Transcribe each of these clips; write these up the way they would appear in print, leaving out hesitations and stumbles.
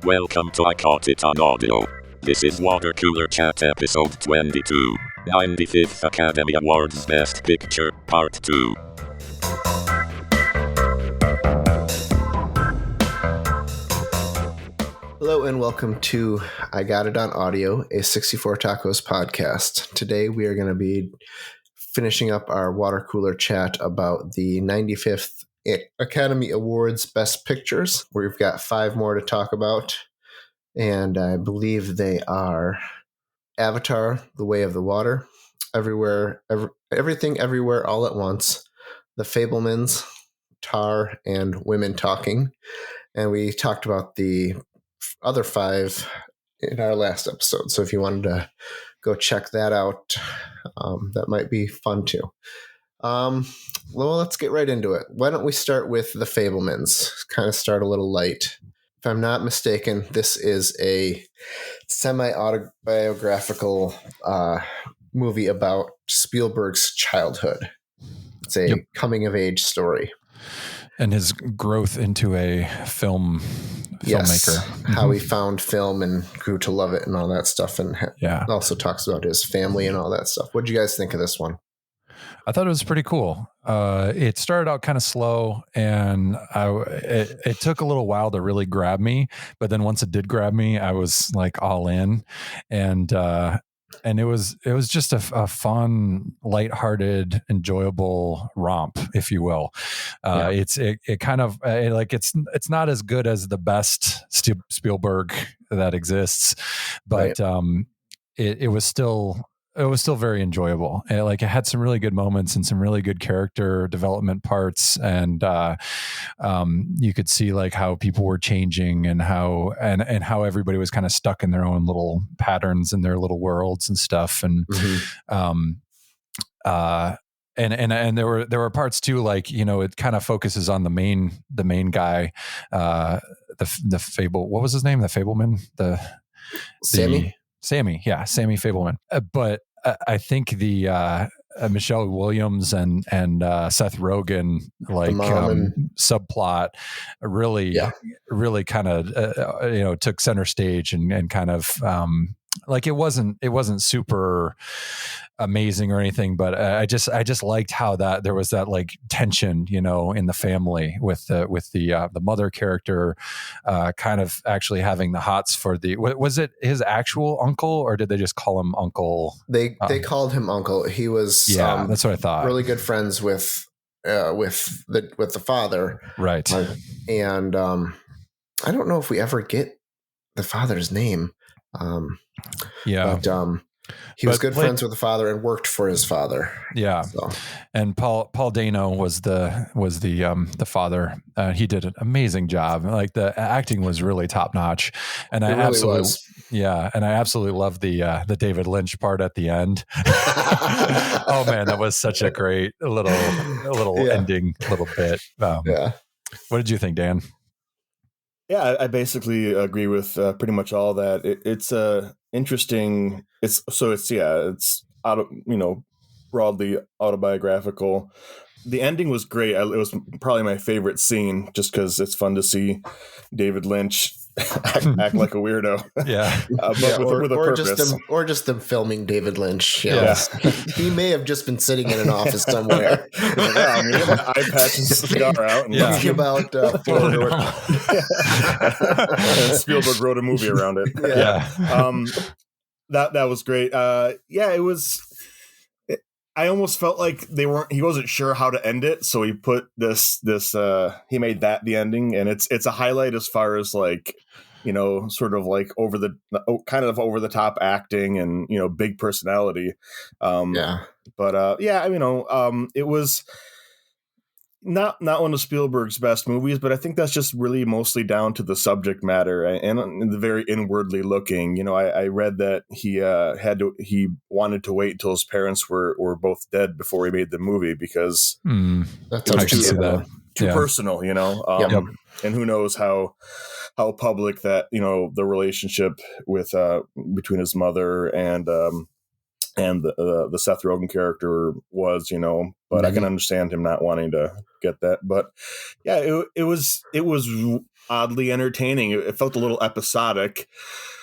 Welcome to I Caught It on Audio. This is Water Cooler Chat episode 22, 95th Academy Awards Best Picture, Part 2. Hello and welcome to I Got It on Audio, a 64 Tacos podcast. Today we are going to be finishing up our water cooler chat about the 95th Academy Awards Best Pictures. We've got 5 more to talk about, and I believe they are Avatar, The Way of the Water, Everything Everywhere All at Once, The Fabelmans, Tar, and Women Talking. And we talked about the other 5 in our last episode. So if you wanted to go check that out, that might be fun too. Well, let's get right into it. Why don't we start with The Fabelmans? Kind of start a little light. If I'm not mistaken, this is a semi-autobiographical movie about Spielberg's childhood. It's a coming-of-age story. And his growth into a filmmaker. Yes, how he found film and grew to love it and all that stuff. And also talks about his family and all that stuff. What did you guys think of this one? I thought it was pretty cool. It started out kind of slow, and it took a little while to really grab me. But then once it did grab me, I was like all in. And it was just a fun, lighthearted, enjoyable romp, if you will. It's not as good as the best Spielberg that exists, but it was still very enjoyable. And it had some really good moments and some really good character development parts. And you could see how people were changing and how everybody was kind of stuck in their own little patterns and their little worlds and stuff. And, and there were parts too, it kind of focuses on the main guy, the Fable, what was his name? The Fabelman, Sammy, Sammy Fabelman. But I think the Michelle Williams and Seth Rogen subplot really kind of took center stage and kind of it wasn't super amazing or anything, but I just liked how that there was that tension, in the family with the mother character, kind of actually having the hots for was it his actual uncle, or did they just call him Uncle? They called him Uncle. He was that's what I thought. Really good friends with the father, right? And I don't know if we ever get the father's name. He was good friends with the father and worked for his father. Yeah. So. And Paul Dano was the father. He did an amazing job. The acting was really top notch. And I absolutely love the David Lynch part at the end. Oh man, that was such a great little ending little bit. What did you think, Dan? Yeah, I basically agree with pretty much all that. It's interesting. It's broadly autobiographical. The ending was great. It was probably my favorite scene, just because it's fun to see David Lynch act like a weirdo. Yeah, with a purpose. Just them filming David Lynch. Yeah. He may have just been sitting in an office somewhere. Eye patch and cigar out. And about and Spielberg wrote a movie around it. That was great. It was. I almost felt like he wasn't sure how to end it, so he put this he made that the ending, and it's a highlight as far as sort of over the top acting and big personality. It was not one of Spielberg's best movies, but I think that's just really mostly down to the subject matter and the very inwardly looking. I read that he wanted to wait until his parents were both dead before he made the movie because that's too personal, and who knows how public that the relationship with between his mother and and the Seth Rogen character was, but I can understand him not wanting to get that. But yeah, it was oddly entertaining. It felt a little episodic.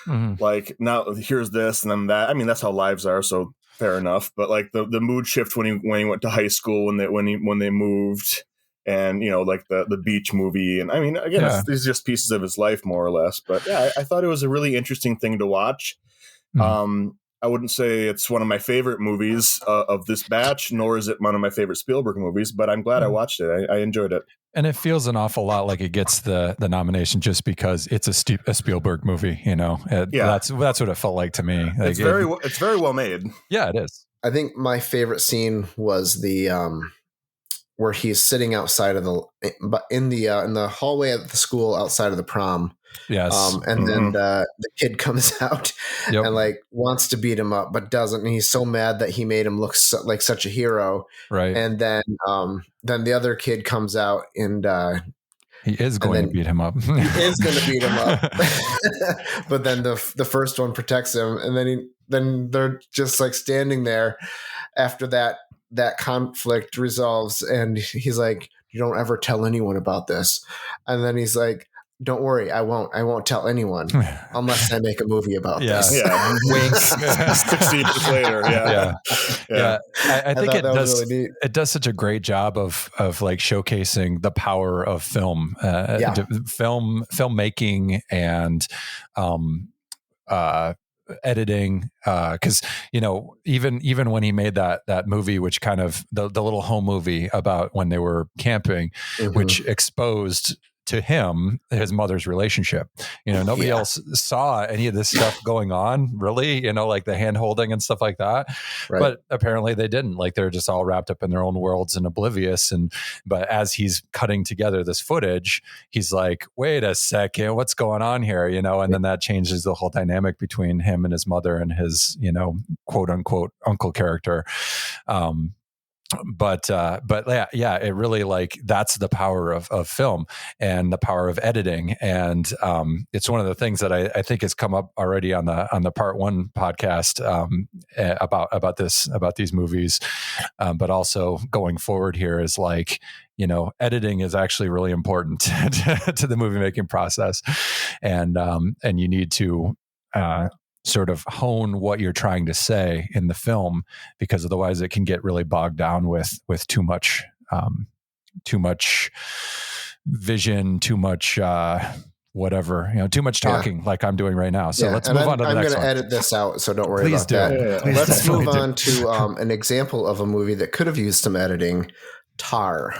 Mm-hmm. Like, now here's this and then that. I mean, that's how lives are, so fair enough. But like the mood shift when he went to high school, when they moved, and like the beach movie, and I mean, again, these are just pieces of his life, more or less. But yeah, I thought it was a really interesting thing to watch. Mm-hmm. I wouldn't say it's one of my favorite movies of this batch, nor is it one of my favorite Spielberg movies, but I'm glad I watched it. I enjoyed it. And it feels an awful lot like it gets the nomination just because it's a Spielberg movie, That's what it felt like to me. Like, it's very well made. Yeah, it is. I think my favorite scene was the where he's sitting outside of in the hallway of the school outside of the prom. Yes. And then the kid comes out and like wants to beat him up, but doesn't. And he's so mad that he made him look like such a hero. Right. And then the other kid comes out and he is going to beat him up. He is going to beat him up. But then the first one protects him. And then they're just like standing there after that conflict resolves. And he's like, "You don't ever tell anyone about this." And then he's like, "Don't worry, I won't tell anyone unless I make a movie about this." Yeah. Wink. 60 years later. Yeah. I think it does such a great job of like showcasing the power of film, filmmaking and editing, because even when he made that movie, which kind of the little home movie about when they were camping, which exposed to him his mother's relationship. Nobody else saw any of this stuff going on, really, like the hand holding and stuff like that. Right. But apparently they didn't. Like, they're just all wrapped up in their own worlds and oblivious. But as he's cutting together this footage, he's like, "Wait a second, what's going on here?" And then that changes the whole dynamic between him and his mother and his, quote unquote uncle character. But it really, like, that's the power of film and the power of editing. And it's one of the things that I think has come up already on the part one podcast about these movies. But also going forward here is like, editing is actually really important to the movie making process. And you need to, sort of hone what you're trying to say in the film, because otherwise it can get really bogged down with too much vision, too much whatever, too much talking, like I'm doing right now. So let's move on to the next one. I'm going to edit this out, so don't worry about that. Yeah. Let's move on to an example of a movie that could have used some editing. Tar.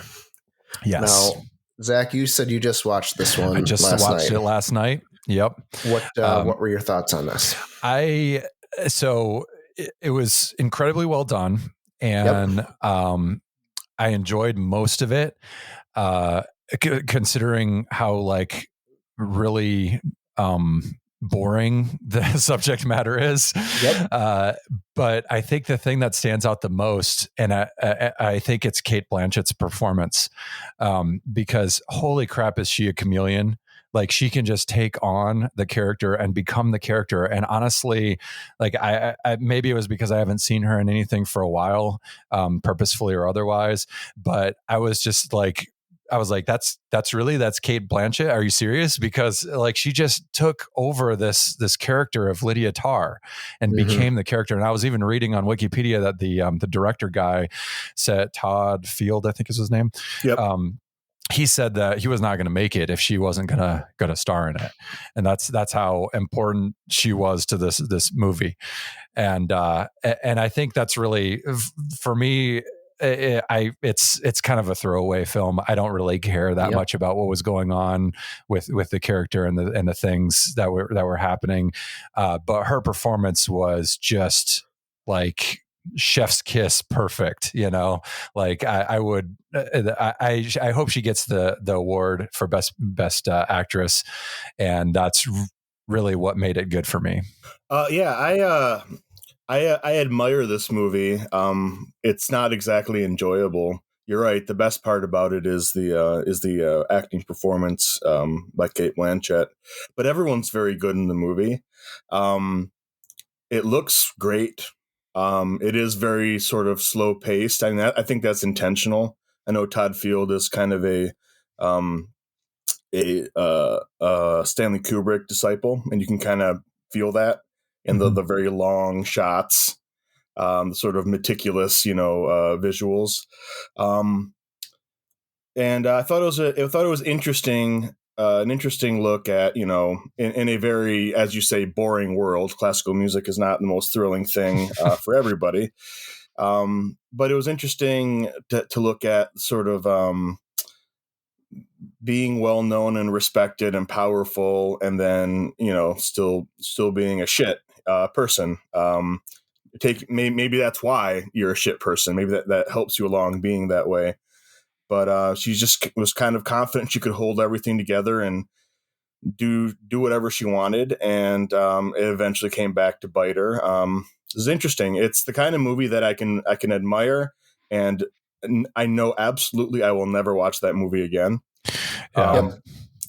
Yes. Now, Zach, you said you just watched this one. I just watched it last night. Yep. What were your thoughts on this? So it was incredibly well done, and I enjoyed most of it, considering how like really boring the subject matter is. But I think the thing that stands out the most, and I think it's Cate Blanchett's performance, because holy crap, is she a chameleon. Like, she can just take on the character and become the character. And honestly, like I maybe it was because I haven't seen her in anything for a while, purposefully or otherwise, but I was like, that's Cate Blanchett. Are you serious? Because like, she just took over this character of Lydia Tarr and became the character. And I was even reading on Wikipedia that the director guy said, Todd Field, I think is his name. Yep. He said that he was not going to make it if she wasn't going to star in it. And that's how important she was to this movie. And I think that's really, for me, it's kind of a throwaway film. I don't really care that much about what was going on with the character and the things that were happening. But her performance was just like chef's kiss perfect, like I hope she gets the award for best actress, and that's really what made it good for me. I admire this movie. It's not exactly enjoyable. You're right. The best part about it is the acting performance by Cate Blanchett, but everyone's very good in the movie. It looks great. It is very sort of slow paced. I mean, I think that's intentional. I know Todd Field is kind of a Stanley Kubrick disciple, and you can kind of feel that in the very long shots, sort of meticulous, visuals. And I thought it was interesting, an interesting look at, in a very, as you say, boring world. Classical music is not the most thrilling thing for everybody. But it was interesting to look at sort of being well known and respected and powerful, and then still being a shit person. Maybe that's why you're a shit person. Maybe that helps you along being that way. But she just was kind of confident she could hold everything together and do whatever she wanted, and it eventually came back to bite her. This is interesting. It's the kind of movie that I can admire, and I know absolutely I will never watch that movie again.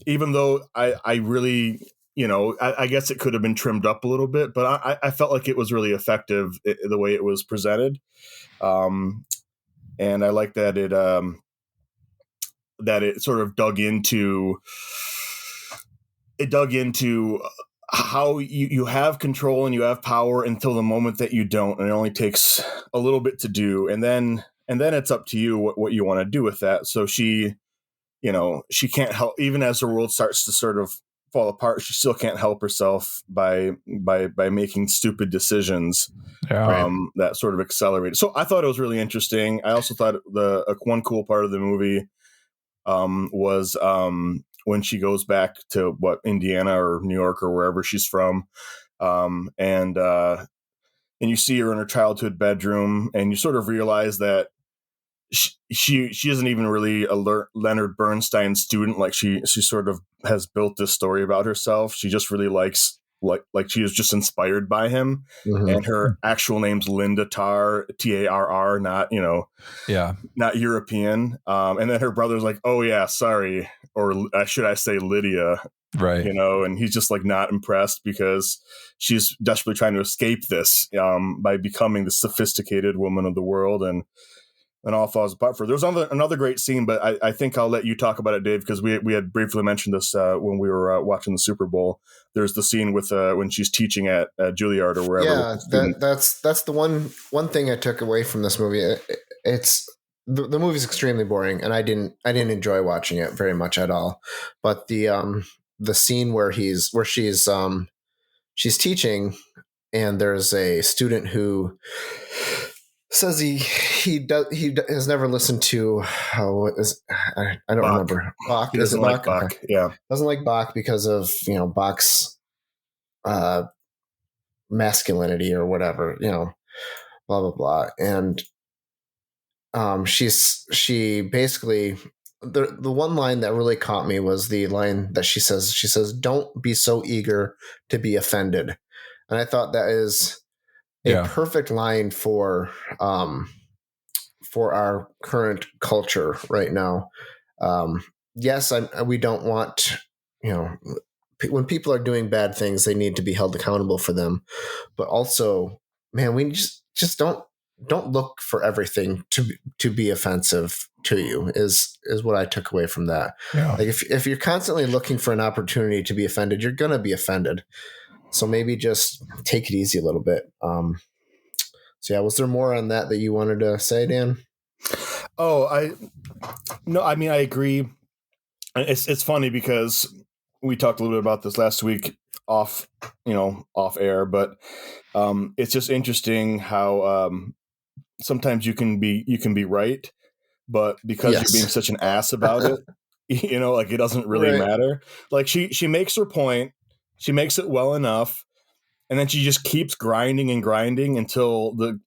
Even though I really, I guess it could have been trimmed up a little bit, but I felt like it was really effective the way it was presented. And I like that it sort of dug into how you have control and you have power until the moment that you don't, and it only takes a little bit to do, and then it's up to you what you want to do with that. So she can't help, even as her world starts to sort of fall apart, she still can't help herself by making stupid decisions that sort of accelerate. So I thought it was really interesting. I also thought one cool part of the movie was when she goes back to Indiana or New York or wherever she's from, and you see her in her childhood bedroom, and you sort of realize that she isn't even really a Leonard Bernstein student. Like she sort of has built this story about herself. She just really likes like she is just inspired by him. Mm-hmm. And her actual name's Linda Tarr, Tarr, not not European. And then her brother's like, oh yeah, sorry, or should I say Lydia? Right. And he's just like not impressed because she's desperately trying to escape this by becoming the sophisticated woman of the world, and all falls apart for her. There's another great scene, but I think I'll let you talk about it, Dave, because we had briefly mentioned this when we were watching the Super Bowl. There's the scene with when she's teaching at Juilliard or wherever. Yeah, that's the one thing I took away from this movie. It's the movie's extremely boring, and I didn't enjoy watching it very much at all. But the scene where she's teaching, and there's a student who says he has never listened to I don't remember Bach. He doesn't like Bach. Yeah, doesn't like Bach because of Bach's masculinity or whatever, blah blah blah. And she basically the one line that really caught me was the line that she says, "Don't be so eager to be offended," and I thought that is a perfect line for our current culture right now. Yes, we don't want, when people are doing bad things, they need to be held accountable for them. But also, man, we just don't look for everything to be offensive to you is what I took away from that. Yeah. Like if you're constantly looking for an opportunity to be offended, you're going to be offended. So maybe just take it easy a little bit. So yeah, was there more on that you wanted to say, Dan? I agree. It's funny because we talked a little bit about this last week off air, but it's just interesting how sometimes you can be right, but because you're being such an ass about it, like it doesn't really matter. Like she makes her point. She makes it well enough, and then she just keeps grinding and grinding until the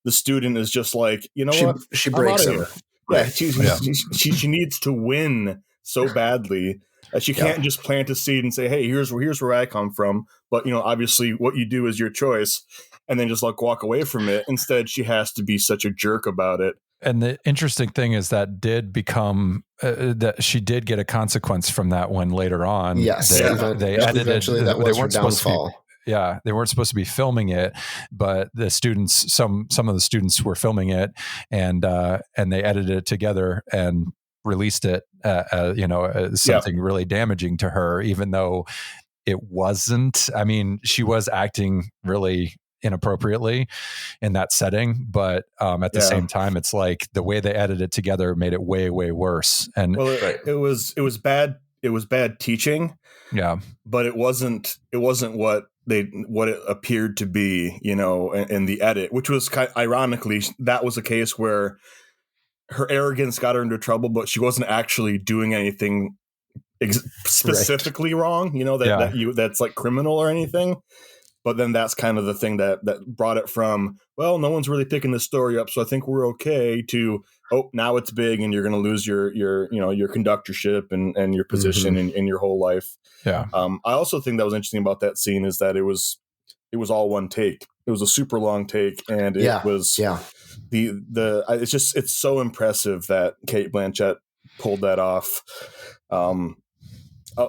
student is just like, what? She breaks him. Yeah, she needs to win so badly that she can't just plant a seed and say, "Hey, here's where I come from." But obviously, what you do is your choice, and then just like walk away from it. Instead, she has to be such a jerk about it. And the interesting thing is that did become that she did get a consequence from that when later on. Yes, they edited. Eventually, that was her downfall. they weren't supposed to be filming it, but the students, some of the students were filming it, and they edited it together and released it, as something really damaging to her, even though it wasn't. I mean, she was acting really inappropriately in that setting, but at the same time, it's like the way they edited it together made it way, way worse. And it was bad. It was bad teaching. Yeah, but it wasn't what it appeared to be, in the edit, which was ironically, that was a case where her arrogance got her into trouble, but she wasn't actually doing anything specifically wrong, that's like criminal or anything. But then that's kind of the thing that brought it from, well, no one's really picking this story up, so I think we're okay, to, oh, now it's big and you're going to lose your conductorship and your position in your whole life. Yeah. I also think that was interesting about that scene is that it was all one take. It was a super long take, and it was it's so impressive that Cate Blanchett pulled that off.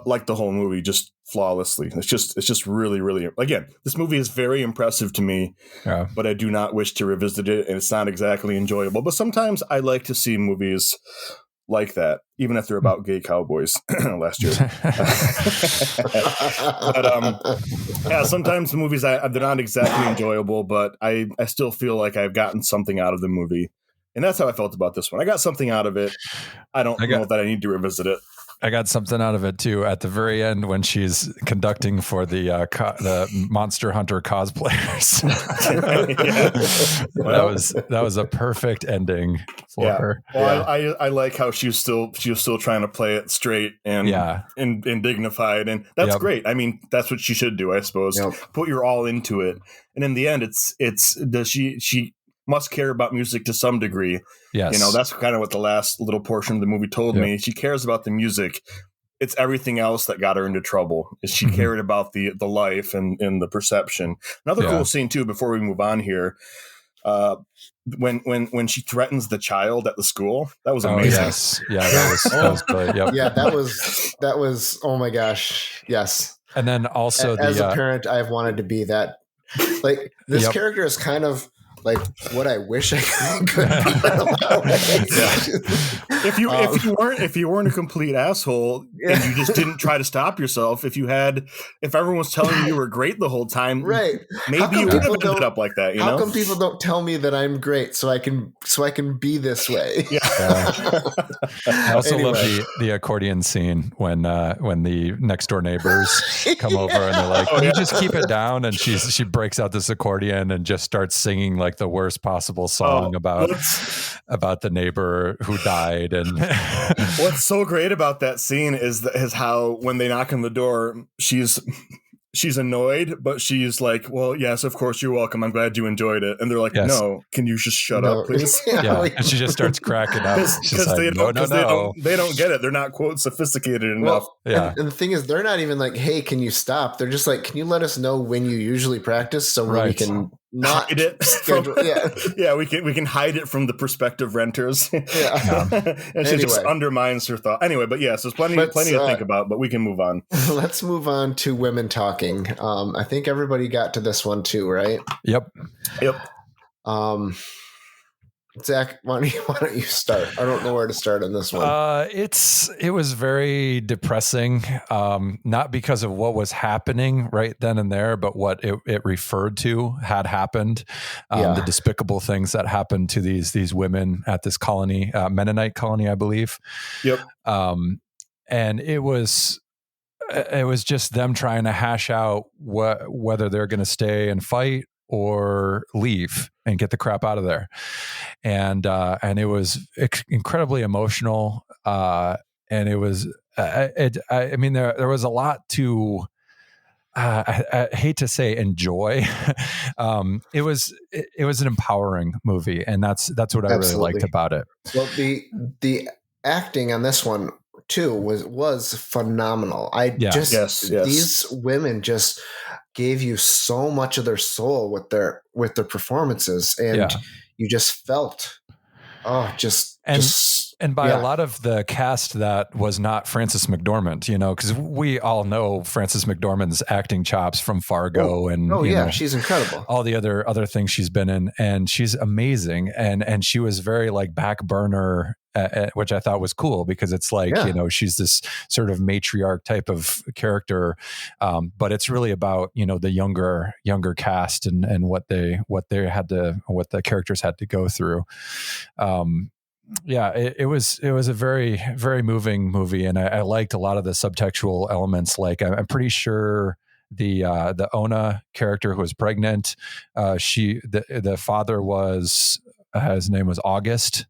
Like the whole movie, just flawlessly. It's just really, really, again, this movie is very impressive to me, but I do not wish to revisit it, and it's not exactly enjoyable. But sometimes I like to see movies like that, even if they're about gay cowboys. Last year. But sometimes the movies, they're not exactly enjoyable, but I still feel like I've gotten something out of the movie. And that's how I felt about this one. I got something out of it. I don't know that I need to revisit it. I got something out of it too at the very end when she's conducting for the Monster Hunter cosplayers. That was a perfect ending for her. Well, I like how she was still trying to play it straight and dignified, and that's great. I mean, that's what she should do, I suppose. Put your all into it, and in the end, she must care about music to some degree. Yes. That's kind of what the last little portion of the movie told me. She cares about the music. It's everything else that got her into trouble. Is she cared about the life and the perception. Another cool scene too, before we move on here, when she threatens the child at the school, that was amazing. Yes. Yeah, that was great. Yep. Yeah, that was oh my gosh. Yes. And then also as a parent, I've wanted to be that. Like, this character is kind of like what I wish I could be. If you weren't a complete asshole and you just didn't try to stop yourself, if everyone was telling you were great the whole time, right? Maybe you would have ended up like that. How come people don't tell me that I'm great so I can be this way? I also love the accordion scene when the next door neighbors come over and they're like, "Can you just keep it down?" And she breaks out this accordion and just starts singing like the worst possible song about the neighbor who died. And what's so great about that scene is how when they knock on the door, she's annoyed, but she's like, well, yes, of course, you're welcome. I'm glad you enjoyed it. And they're like, no, can you just shut up, please? And she just starts cracking up. Because they don't get it. They're not, quote, sophisticated enough. And the thing is, they're not even like, hey, can you stop? They're just like, can you let us know when you usually practice so we can not hide it we can hide it from the prospective renters. And she just undermines her thought. Anyway, but yes, there's plenty to think about, but we can move on. Let's move on to women talking. I think everybody got to this one too, right? Yep. Zach, why don't you start? I don't know where to start on this one. It was very depressing, not because of what was happening right then and there, but what it referred to had happened. The despicable things that happened to these women at this colony, Mennonite colony, I believe. Yep. And it was just them trying to hash out whether they're going to stay and fight or leave and get the crap out of there. And it was incredibly emotional. And it was, I mean, there was a lot to, I hate to say enjoy. It was an empowering movie, and that's what I really liked about it. Well, the acting on this one too was phenomenal. These women just gave you so much of their soul with their performances, and you just felt Oh, And by a lot of the cast that was not Frances McDormand, because we all know Frances McDormand's acting chops from Fargo and she's incredible. All the other things she's been in, and she's amazing. And she was very like back burner, which I thought was cool because it's like she's this sort of matriarch type of character, but it's really about the younger cast and what the characters had to go through. It was a very, very moving movie, and I liked a lot of the subtextual elements. Like I'm pretty sure the Ona character who was pregnant, the father was his name was August.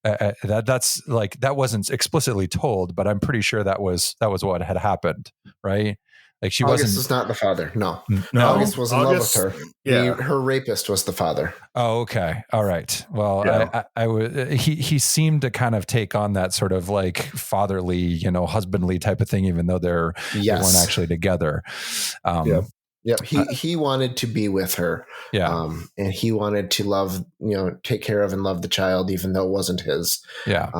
That's like that wasn't explicitly told, but I'm pretty sure that was what had happened, right? Like she August wasn't. was not the father. No. August was in love with her. Yeah, her rapist was the father. Oh, okay, all right. Well, I would. He seemed to kind of take on that sort of like fatherly, husbandly type of thing, even though they weren't actually together. He wanted to be with her. Yeah. And he wanted to love, take care of and love the child, even though it wasn't his. Yeah.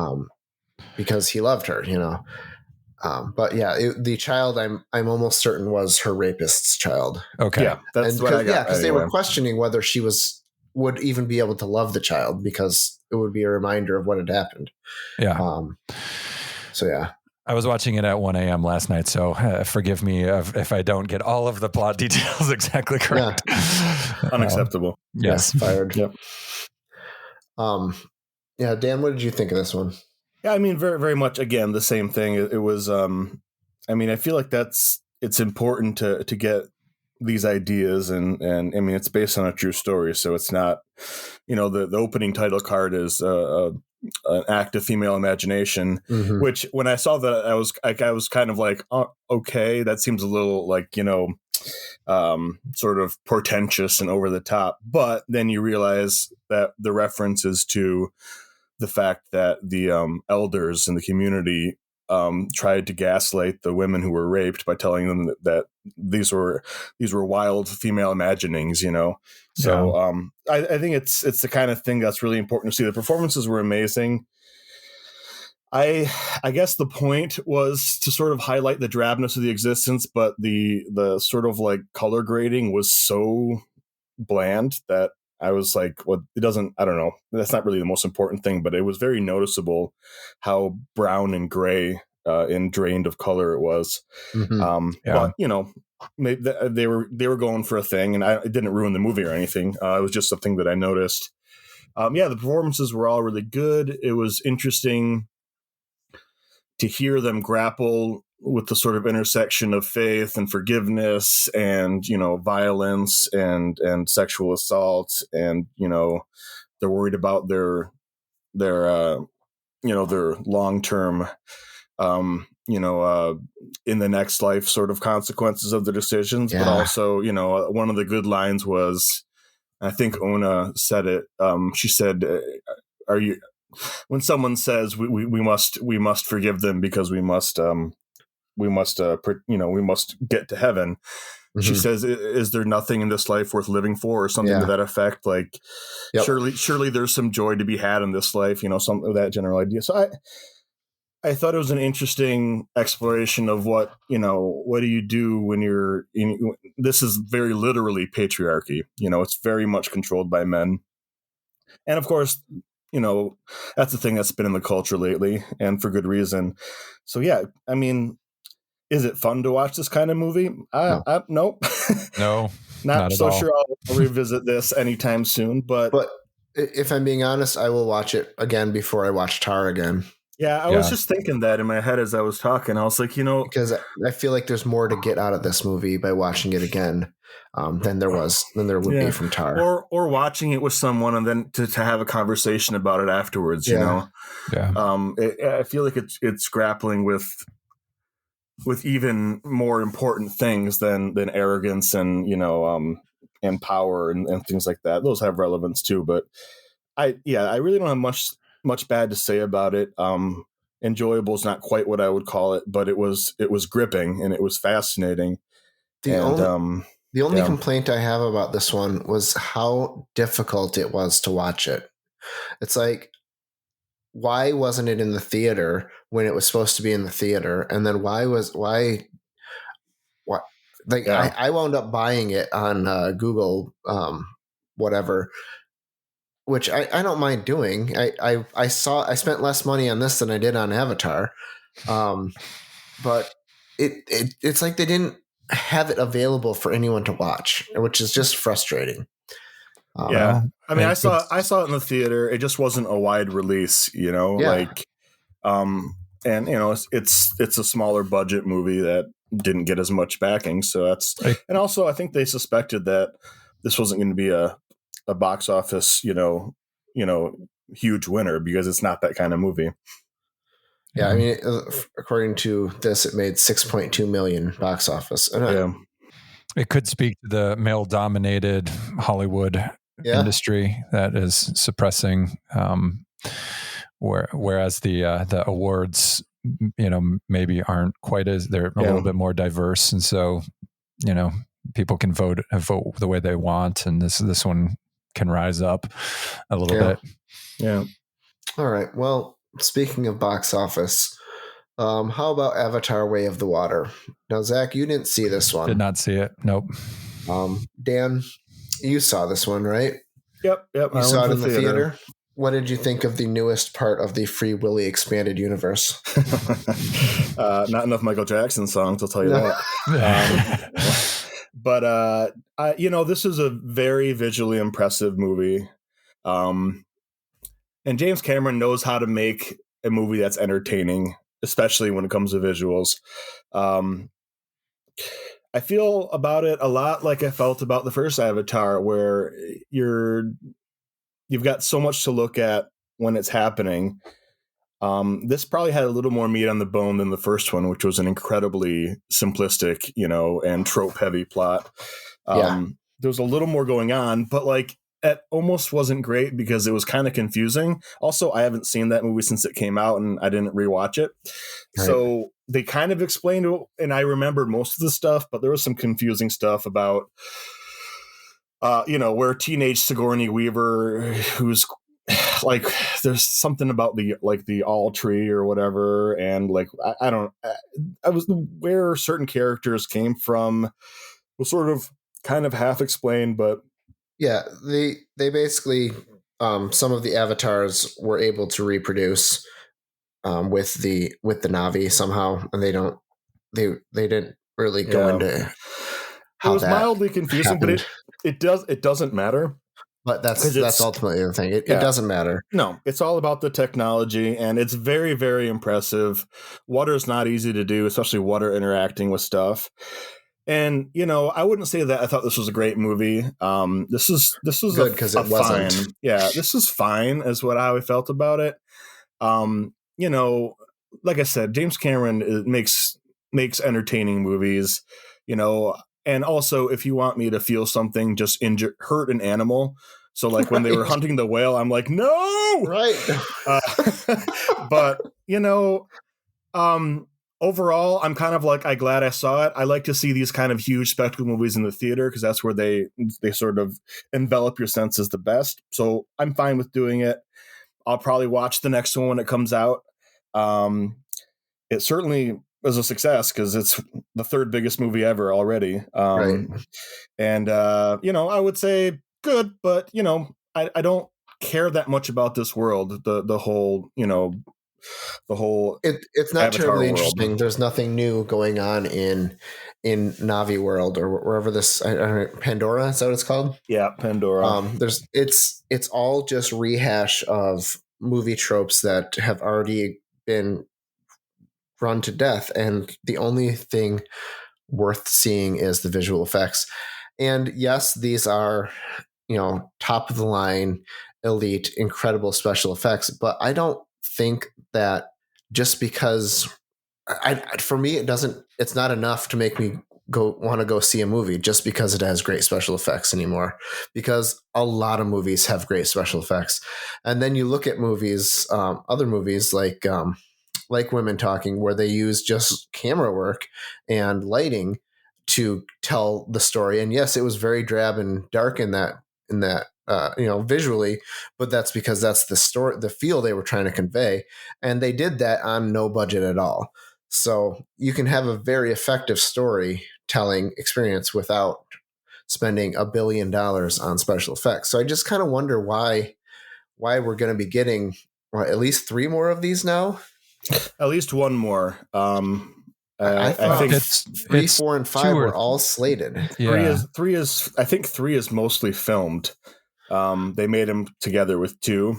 Because he loved her, but the child I'm almost certain was her rapist's child. Okay. Yeah, that's what I got. Yeah, because they were questioning whether she would even be able to love the child because it would be a reminder of what had happened. Yeah. So yeah. I was watching it at 1 a.m. last night, so forgive me if I don't get all of the plot details exactly correct. Yeah. Unacceptable. Yes. Fired. Yep. Dan, what did you think of this one? Yeah, I mean, very, very much, again, the same thing. It was, I feel like it's important to get these ideas and I mean, it's based on a true story. So it's not, the opening title card is an act of female imagination, which when I saw that, I was kind of like, oh, okay, that seems a little like, sort of portentous and over the top. But then you realize that the reference is to the fact that the elders in the community tried to gaslight the women who were raped by telling them that these were wild female imaginings, So I think it's the kind of thing that's really important to see. The performances were amazing. I guess the point was to sort of highlight the drabness of the existence, but the sort of like color grading was so bland that I was like, well, it doesn't, I don't know. That's not really the most important thing, but it was very noticeable how brown and gray and drained of color it was. But, maybe they were going for a thing, and it didn't ruin the movie or anything. It was just something that I noticed. The performances were all really good. It was interesting to hear them grapple with the sort of intersection of faith and forgiveness and, violence and sexual assault. And, they're worried about their long-term, in the next life sort of consequences of the decisions. But also, one of the good lines was, I think Ona said it. She said, when someone says we must forgive them because we must get to heaven. She says, is there nothing in this life worth living for, or something to that effect? Like, surely there's some joy to be had in this life, some of that general idea. So I thought it was an interesting exploration of what do you do when you're this is very literally patriarchy. It's very much controlled by men. And of course, that's the thing that's been in the culture lately, and for good reason. So yeah, I mean, is it fun to watch this kind of movie? No. No, not so sure I'll revisit this anytime soon. But if I'm being honest, I will watch it again before I watch Tar again. Yeah, I was just thinking that in my head as I was talking. I was like, because I feel like there's more to get out of this movie by watching it again than there would be from Tar, or watching it with someone and then to have a conversation about it afterwards. I feel like it's grappling with even more important things than arrogance and and power and things like that. Those have relevance too, but I really don't have much bad to say about it. Enjoyable is not quite what I would call it, but it was gripping and it was fascinating. The only complaint I have about this one was how difficult it was to watch it. It's like why wasn't it in the theater when it was supposed to be in the theater? And then why like Yeah. I wound up buying it on Google, whatever, which I don't mind doing. I spent less money on this than I did on Avatar. But it's like they didn't have it available for anyone to watch, which is just frustrating. Yeah. I mean, I It saw could- it in the theater. It just wasn't a wide release, you know, Yeah. like, and you know, it's a smaller budget movie that didn't get as much backing. So that's, Right. and also I think they suspected that this wasn't going to be a box office, you know, huge winner because it's not that kind of movie. Yeah, I mean, according to this, it made 6.2 million box office. And Yeah. It could speak to the male-dominated Hollywood industry that is suppressing, whereas the awards, you know, maybe aren't quite as, they're a little bit more diverse, and so, you know, people can vote the way they want, and this one can rise up a little bit. Yeah. All right. Well, speaking of box office, how about Avatar: Way of the Water? Now, Zach, you didn't see this one. Did not see it. Nope. Dan, you saw this one, right? Yep. You saw it in the theater. What did you think of the newest part of the Free Willy expanded universe? Not enough Michael Jackson songs, I'll tell you that. But you know, this is a very visually impressive movie. And James Cameron knows how to make a movie that's entertaining, especially when it comes to visuals. I feel about it a lot like I felt about the first Avatar, where you've got so much to look at when it's happening. This probably had a little more meat on the bone than the first one, which was an incredibly simplistic, you know, and trope-heavy plot. There was a little more going on, but like it almost wasn't great because it was kind of confusing. Also, I haven't seen that movie since it came out, and I didn't rewatch it. Right. So they kind of explained it, and I remembered most of the stuff, but there was some confusing stuff about, you know, where teenage Sigourney Weaver, who's like, there's something about the all tree or whatever, and like I was where certain characters came from was sort of kind of half explained, but yeah, they basically some of the avatars were able to reproduce with the Na'vi somehow, and they didn't really go into how it was that mildly confusing, happened. but it doesn't matter. But that's ultimately the thing. It doesn't matter. No, it's all about the technology, and it's very, very impressive. Water is not easy to do, especially water interacting with stuff. And you know, I wouldn't say that I thought this was a great movie. This is good because it wasn't. Fine. Yeah, this is fine, is what I felt about it. You know, like I said, James Cameron makes entertaining movies. You know. And also, if you want me to feel something, just hurt an animal. So, like when they were hunting the whale, I'm like, no, right. But you know, overall, I'm kind of like, I'm glad I saw it. I like to see these kind of huge spectacle movies in the theater because that's where they sort of envelop your senses the best. So I'm fine with doing it. I'll probably watch the next one when it comes out. It certainly was a success because it's the third biggest movie ever already. Right. And, you know, I would say good, but, you know, I don't care that much about this world, the whole, you know, the whole. It's not Avatar terribly world. interesting. There's nothing new going on in Na'vi world or wherever this, I don't know, Pandora, is that what it's called? Yeah, Pandora. It's all just rehash of movie tropes that have already been run to death, and the only thing worth seeing is the visual effects. And yes, these are, you know, top of the line, elite, incredible special effects, but I don't think that just because for me it's not enough to make me want to go see a movie just because it has great special effects anymore, because a lot of movies have great special effects. And then you look at movies, other movies like Women Talking, where they use just camera work and lighting to tell the story. And yes, it was very drab and dark in that visually, but that's because that's the story, the feel they were trying to convey. And they did that on no budget at all. So you can have a very effective storytelling experience without spending $1 billion on special effects. So I just kind of wonder why we're going to be getting at least 3 more of these now. At least one more. I think it's 3, 4, and 5 2 or were all slated. Yeah. Three is I think 3 is mostly filmed. They made them together with 2,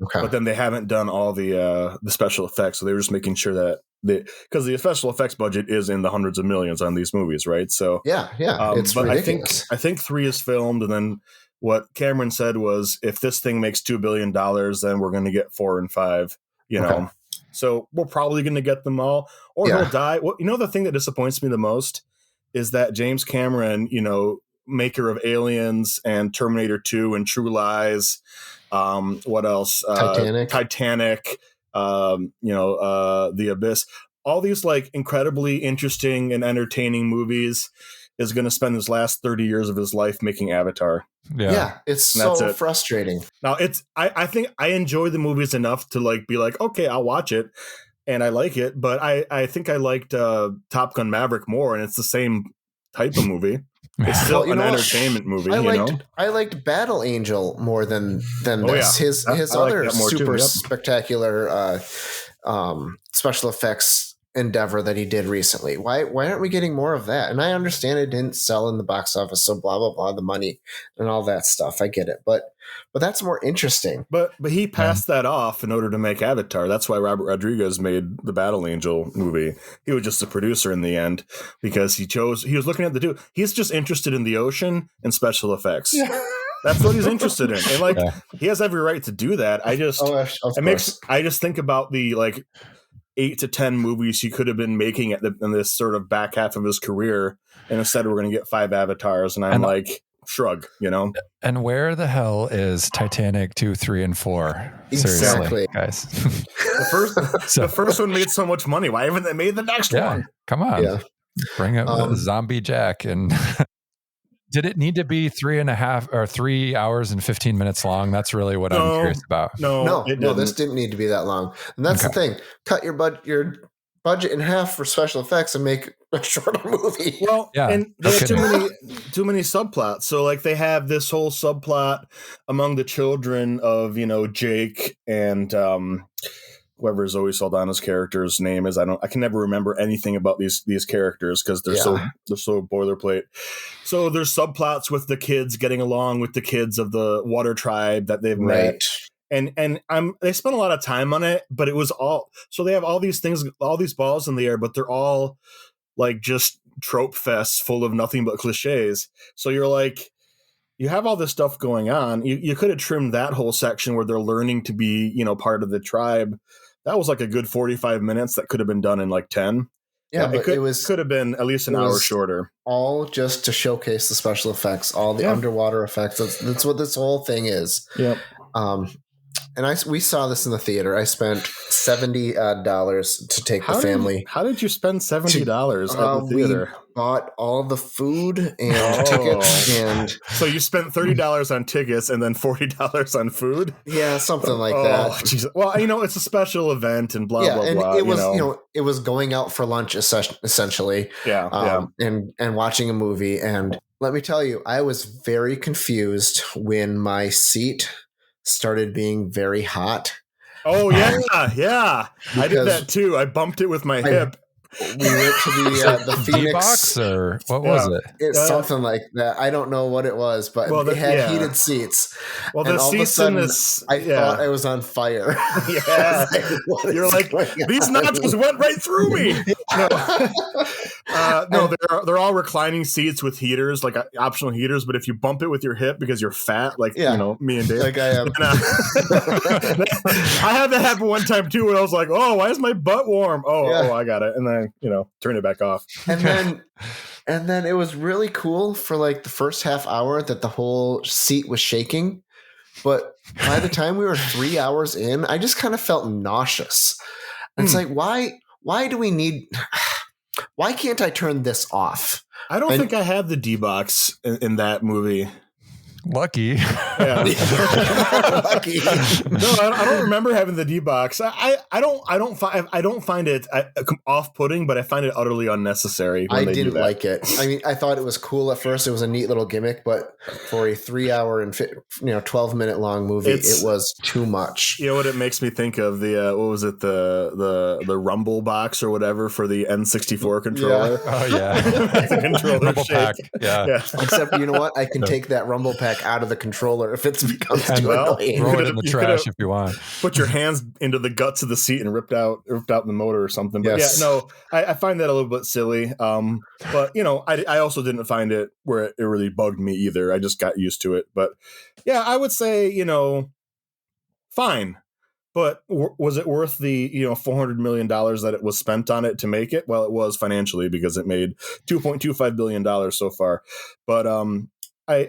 Okay. but then they haven't done all the special effects. So they were just making sure that because the special effects budget is in the hundreds of millions on these movies, right? So Yeah, it's but ridiculous. I think 3 is filmed, and then what Cameron said was, if this thing makes $2 billion, then we're going to get 4 and 5. Okay. So we're probably going to get them all, or he'll die. Well, the thing that disappoints me the most is that James Cameron, maker of Aliens and Terminator 2 and True Lies, what else? Titanic. The Abyss, all these like incredibly interesting and entertaining movies, is going to spend his last 30 years of his life making Avatar. Yeah, it's so frustrating. Now I think I enjoy the movies enough to like be like, okay, I'll watch it and I like it, but I think I liked Top Gun Maverick more, and it's the same type of movie. It's still an entertainment movie. I liked Battle Angel more than this. Yeah. His other super spectacular special effects endeavor that he did recently. Why aren't we getting more of that? And I understand it didn't sell in the box office, so blah blah blah, the money and all that stuff. I get it, but that's more interesting. But he passed that off in order to make Avatar. That's why Robert Rodriguez made the Battle Angel movie. He was just a producer in the end because he was looking at the dude. He's just interested in the ocean and special effects. Yeah. That's what he's interested in. And he has every right to do that. I just think about the like 8 to 10 movies he could have been making in this sort of back half of his career, and instead we're going to get 5 Avatars, and I'm like, shrug, And where the hell is Titanic 2, 3, and 4? Exactly, seriously, guys. The first one made so much money. Why haven't they made the next one? Come on, bring up Zombie Jack. And did it need to be 3.5 or 3 hours and 15 minutes long? That's really what I'm curious about. No, this didn't need to be that long. And that's the thing. Cut your budget in half for special effects and make a shorter movie. Well, and they have too many subplots. So like they have this whole subplot among the children of, Jake and whoever Zoe Saldana's character's name is. I can never remember anything about these characters because they're so boilerplate. So there's subplots with the kids getting along with the kids of the water tribe that they've met. And they spent a lot of time on it, but it was all, so they have all these things, all these balls in the air, but they're all like just trope fests full of nothing but cliches. So you're like, you have all this stuff going on. You could have trimmed that whole section where they're learning to be, part of the tribe. That was like a good 45 minutes that could have been done in like 10. Yeah, but it could have been at least an hour shorter. All just to showcase the special effects, all the underwater effects. That's what this whole thing is. Yep. And we saw this in the theater. I spent $70 to take the family. How did you spend $70 at the theater? We bought all the food and tickets, and so you spent $30 on tickets and then $40 on food. Yeah, something like that. Jesus. Well, it's a special event and blah blah blah. It was it was going out for lunch essentially. And watching a movie. And let me tell you, I was very confused when my seat started being very hot. Oh yeah. I did that too. I bumped it with my hip. We went to the Phoenix box, or what was it? It's something like that. I don't know what it was, but it had heated seats. Well, the seats in this, I thought I was on fire. Yeah, you're like, these nachos went right through me. No, they're all reclining seats with heaters, like optional heaters. But if you bump it with your hip because you're fat, like me and Dave, like I am. I had that happen one time too, when I was like, "Oh, why is my butt warm?" Oh, I got it, and then turn it back off. And then it was really cool for like the first half hour that the whole seat was shaking. But by the time we were 3 hours in, I just kind of felt nauseous. It's like, why do we need, why can't I turn this off? I don't think I had the D-Box in that movie. Lucky. Yeah. Lucky. No, I don't remember having the D box. I don't find it off-putting, but I find it utterly unnecessary. I didn't like it. I mean, I thought it was cool at first. It was a neat little gimmick, but for a 3-hour and 12-minute long movie, it was too much. You know what it makes me think of? The what was it? The Rumble box or whatever for the N64 controller. Yeah. Oh yeah, the controller Rumble shake. pack. Yeah. Except you know what? I can take that Rumble pack out of the controller if it becomes And too annoying. throw it in the trash if you want. Put your hands into the guts of the seat and ripped out the motor or something. But Yes. yeah, no, I find that a little bit silly. But I also didn't find it where it really bugged me either. I just got used to it. But yeah, I would say fine. But was it worth the $400 million that it was spent on it to make it? Well, it was financially because it made $2.25 billion so far. But I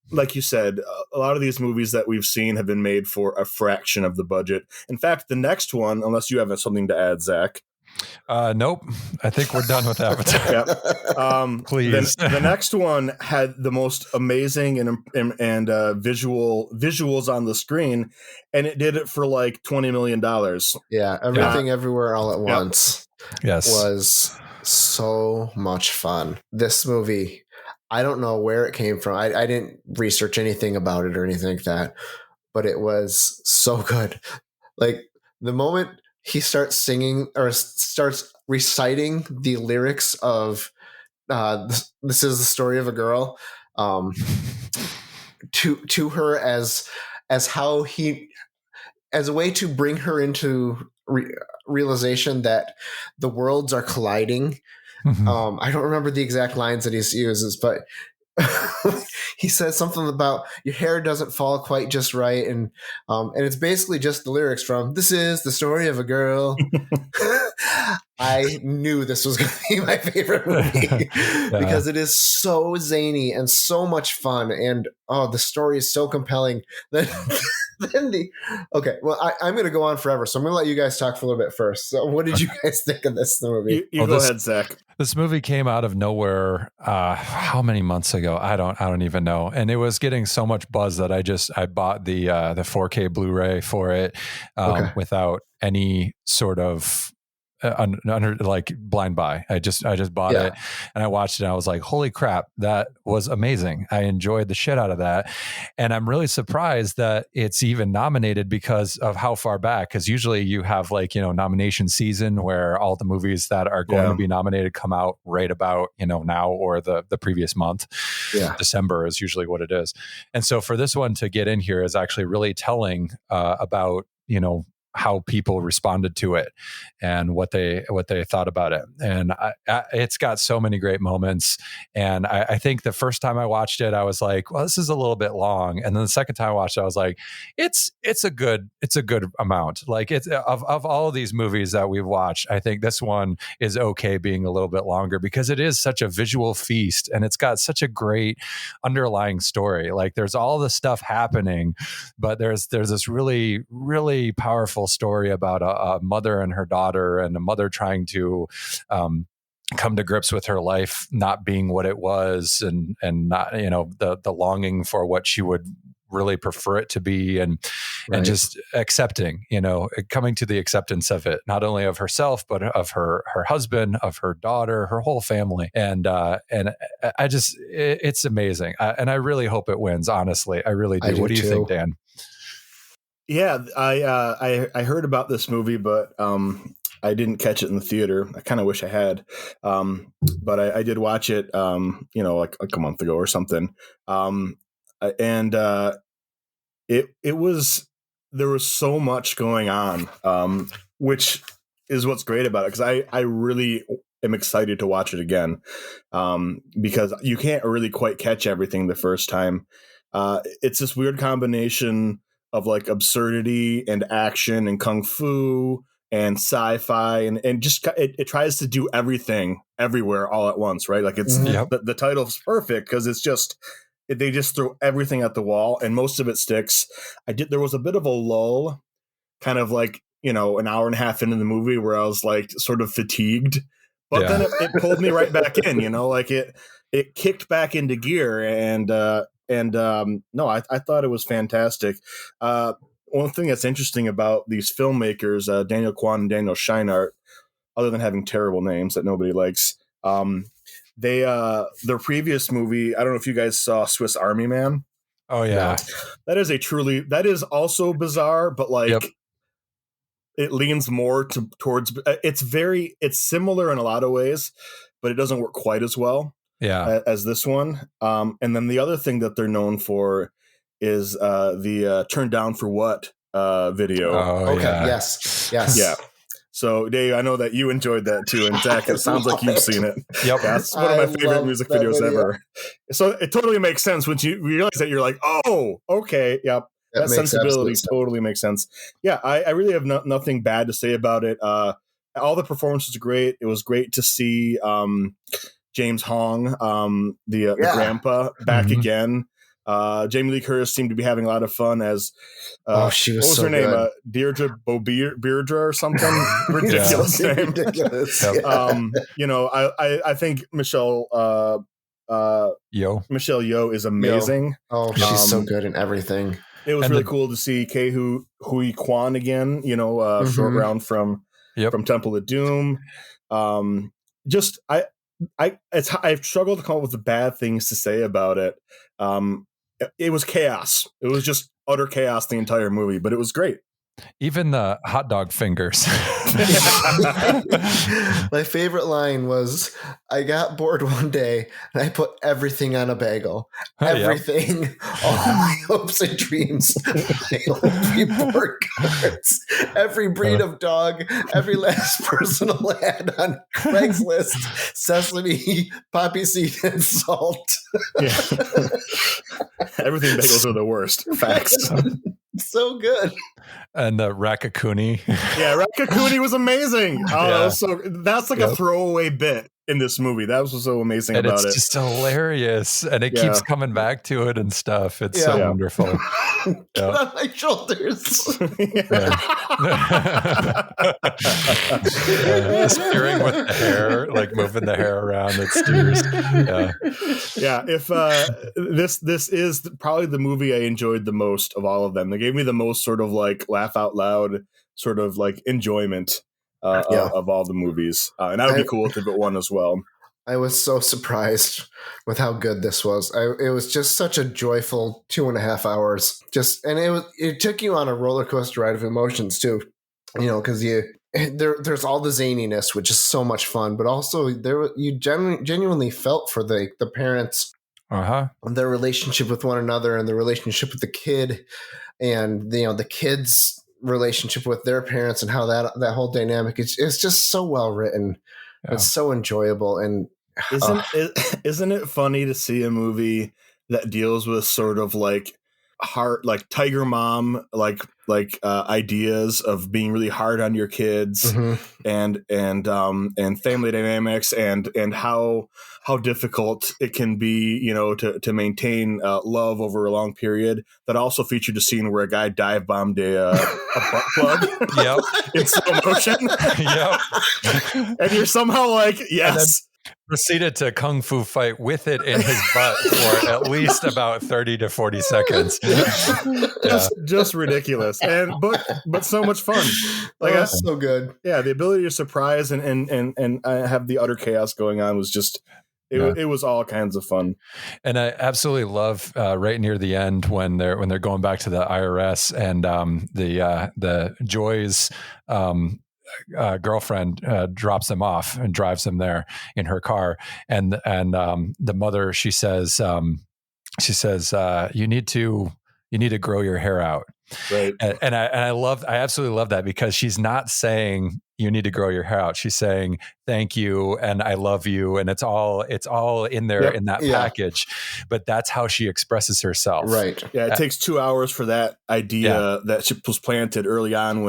like you said, a lot of these movies that we've seen have been made for a fraction of the budget. In fact, the next one, unless you have something to add, Zach. Nope. I think we're done with Avatar. Yep. Please. The next one had the most amazing and visuals on the screen, and it did it for like $20 million. Yeah, Everything Everywhere All at Once Yes. was so much fun. This movie, I don't know where it came from. I didn't research anything about it or anything like that, but it was so good. Like the moment he starts singing or starts reciting the lyrics of "This is the story of a girl," to her as how he, as a way to bring her into realization that the worlds are colliding. Mhm. I don't remember the exact lines that he uses, but he says something about your hair doesn't fall quite just right, and it's basically just the lyrics from "This is the story of a girl." I knew this was going to be my favorite movie because it is so zany and so much fun, and the story is so compelling. Okay, well, I'm going to go on forever, so I'm going to let you guys talk for a little bit first. So, what did you guys think of this movie? You go ahead, Zach. This movie came out of nowhere. How many months ago? I don't even know. And it was getting so much buzz that I bought the 4K Blu-ray for it without any sort of under like blind buy. I just bought it and I watched it and I was like, holy crap, that was amazing. I enjoyed the shit out of that. And I'm really surprised that it's even nominated because of how far back, because usually you have like, nomination season where all the movies that are going to be nominated come out right about, now or the previous month. Yeah. December is usually what it is. And so for this one to get in here is actually really telling about, how people responded to it and what they thought about it. And it's got so many great moments. And I think the first time I watched it, I was like, well, this is a little bit long. And then the second time I watched it, I was like, it's a good amount. Like it's of all of these movies that we've watched, I think this one is okay being a little bit longer because it is such a visual feast and it's got such a great underlying story. Like there's all this stuff happening, but there's this really, really powerful story about a mother and her daughter, and a mother trying to come to grips with her life not being what it was, and not the longing for what she would really prefer it to be, and just accepting, coming to the acceptance of it, not only of herself but of her husband, of her daughter, her whole family, and I just it's amazing, and I really hope it wins. Honestly, I really do. What do you think, Dan? Yeah, I heard about this movie, but I didn't catch it in the theater. I kind of wish I had, but I did watch it, like a month ago or something. And it was, there was so much going on, which is what's great about it, because I really am excited to watch it again, because you can't really quite catch everything the first time. It's this weird combination of like absurdity and action and kung fu and sci-fi and just it tries to do everything everywhere all at once, right? Like it's the title's perfect because it's just they just throw everything at the wall and most of it sticks. There was a bit of a lull, kind of like an hour and a half into the movie where I was like sort of fatigued, but then it pulled me right back in, like it kicked back into gear, and No, I thought it was fantastic. One thing that's interesting about these filmmakers, Daniel Kwan and Daniel Scheinert, other than having terrible names that nobody likes, their previous movie, I don't know if you guys saw Swiss Army Man. Oh yeah. That is also bizarre, but like Yep. it leans more towards it's similar in a lot of ways, but it doesn't work quite as well as this one. And then the other thing that they're known for is the Turn Down for What video. Oh, Okay. yeah. Yes. Yeah. So, Dave, I know that you enjoyed that too, and Zach, it sounds like you've seen it. Yep. That's one of my favorite love music that videos video. ever. So it totally makes sense when you realize that. You're like, oh, okay, yep. That makes sensibility absolute sense. totally makes sense. Yeah, I really have nothing bad to say about it. All the performances are great. It was great to see James Hong, the grandpa, back Mhm. again. Jamie Lee Curtis seemed to be having a lot of fun as she was what was so her name? good. Deirdre Beardra or something ridiculous name. Ridiculous. Yep. Yeah. I think Michelle Yeoh is amazing. Oh, she's so Um, good in everything. It was And really the- cool to see Kei Hui Kwan again. Short Mhm. round from Temple of Doom. I've struggled to come up with the bad things to say about it. It was chaos. It was just utter chaos the entire movie, but it was great. Even the hot dog fingers. My favorite line was, I got bored one day and I put everything on a bagel. Yep. Everything. All my hopes and dreams. My old report cards. Every breed of dog. Every last personal ad on Craigslist. Sesame, poppy seed, and salt. Yeah. Everything bagels are the worst. Facts. So good. And the Rakakuni. Yeah, Rakakuni was amazing. Oh, Yeah. so that's like a throwaway bit in this movie. That was so amazing And about it's it. just hilarious. And it keeps coming back to it and stuff. It's so Yeah. wonderful. Get on my shoulders. Steering with the hair, like moving the hair around, it steers. Yeah. Yeah, if this is probably the movie I enjoyed the most of all of them. They gave me the most sort of like laugh out loud sort of like enjoyment of all the movies, and that would be cool if it won as well. I was so surprised with how good this was. It was just such a joyful 2.5 hours. It took you on a roller coaster ride of emotions too. Because there's all the zaniness, which is so much fun, but also you genuinely felt for the parents, their relationship with one another, and the relationship with the kid, and the kid's relationship with their parents, and how that whole dynamic is just so well written. Yeah. It's so enjoyable. And Isn't it funny to see a movie that deals with sort of like hard, like Tiger Mom, like ideas of being really hard on your kids, and family dynamics, and how difficult it can be, to maintain love over a long period. That also featured a scene where a guy dive bombed a butt plug. Yep. In slow motion. Yep. And you're somehow like, yes. Proceeded to kung fu fight with it in his butt for at least about 30 to 40 seconds. Just ridiculous, but so much fun. Like that's so good. Yeah, the ability to surprise and have the utter chaos going on was just it was all kinds of fun. And I absolutely love right near the end when they're going back to the IRS and the Joy's girlfriend drops them off and drives them there in her car, and the mother, she says you need to grow your hair out, right? And I absolutely love that, because she's not saying you need to grow your hair out, she's saying thank you and I love you, and it's all in there in that package. But that's how she expresses herself, right? Yeah, it takes 2 hours for that idea that was planted early on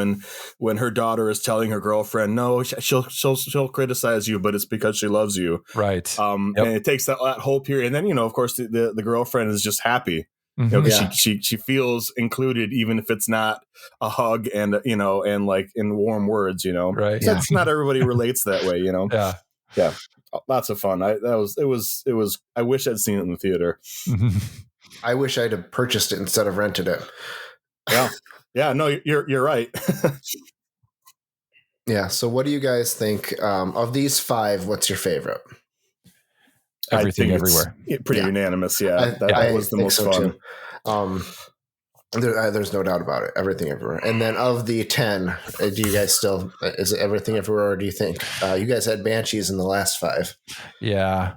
when her daughter is telling her girlfriend, no, she'll criticize you, but it's because she loves you, right? And it takes that whole period, and then of course the girlfriend is just happy. She feels included, even if it's not a hug and and like in warm words, right? That's not everybody relates that way, Yeah, lots of fun. I wish I'd seen it in the theater. I wish I'd have purchased it instead of rented it. Yeah. No, you're right. Yeah. So, what do you guys think of these 5? What's your favorite? Everything I think Everywhere. It's pretty unanimous. Yeah, I was the think most so fun. too. There's no doubt about it. Everything Everywhere. And then of the 10, do you guys still, is it Everything Everywhere, or do you think you guys had Banshees in the last 5? Yeah.